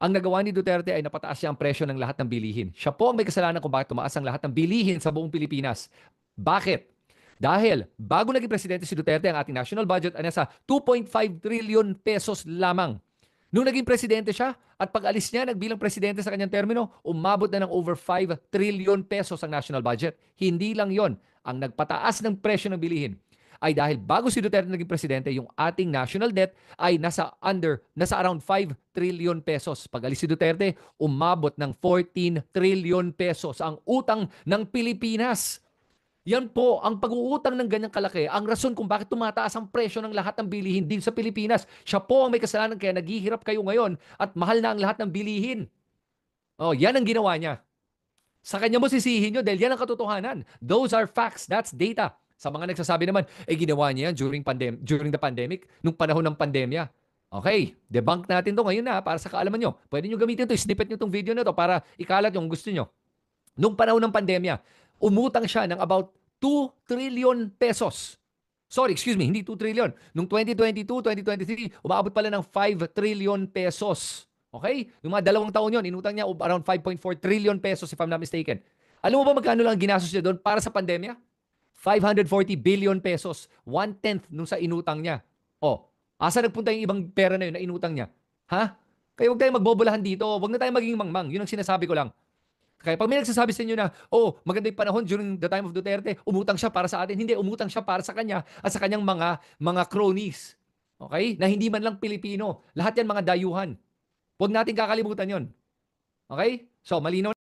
Ang nagawa ni Duterte ay napataas niya ang presyo ng lahat ng bilihin. Siya po ang may kasalanan kung bakit tumaas ang lahat ng bilihin sa buong Pilipinas. Bakit? Dahil bago naging presidente si Duterte, ang ating national budget ay nasa 2.5 trillion pesos lamang. Nung naging presidente siya at pag-alis niya nagbilang presidente sa kanyang termino, umabot na ng over 5 trillion pesos ang national budget. Hindi lang yon ang nagpataas ng presyo ng bilihin ay dahil bago si Duterte naging presidente, yung ating national debt ay nasa around 5 trillion pesos. Pag alis si Duterte, umabot ng 14 trillion pesos ang utang ng Pilipinas. Yan po, ang pag-uutang ng ganyang kalaki, ang rason kung bakit tumataas ang presyo ng lahat ng bilihin din sa Pilipinas. Siya po ang may kasalanan kaya naghihirap kayo ngayon at mahal na ang lahat ng bilihin. Oh, yan ang ginawa niya. Sa kanya mo sisihin nyo dahil yan ang katotohanan. Those are facts. That's data. Sa mga nagsasabi naman, ginawa niya yan during the pandemic, nung panahon ng pandemya. Okay, debunk natin to ngayon na para sa kaalaman nyo. Pwede nyo gamitin to, snippet nyo tong video na to para ikalat yung gusto nyo. Nung panahon ng pandemya, umutang siya ng about 2 trillion pesos. Sorry, excuse me, hindi 2 trillion. Nung 2022, 2023, umaabot pala ng 5 trillion pesos. Okay? Yung mga 2 taon yon, inutang niya around 5.4 trillion pesos if I'm not mistaken. Alam mo ba magkano lang ginastos niya doon para sa pandemya? 540 billion pesos. 1/10 nung sa inutang niya. Oh, asa nagpunta yung ibang pera na yun na inutang niya? Ha? Kaya huwag tayong magbobolahan dito. Huwag na tayong maging mangmang. Yun ang sinasabi ko lang. Kaya pag may nagsasabi sa inyo na, maganda yung panahon during the time of Duterte, umutang siya para sa atin. Hindi, umutang siya para sa kanya at sa kanyang mga cronies. Okay? Na hindi man lang Pilipino. Lahat yan mga dayuhan. Huwag natin kakalimutan yon. Okay? So, malinaw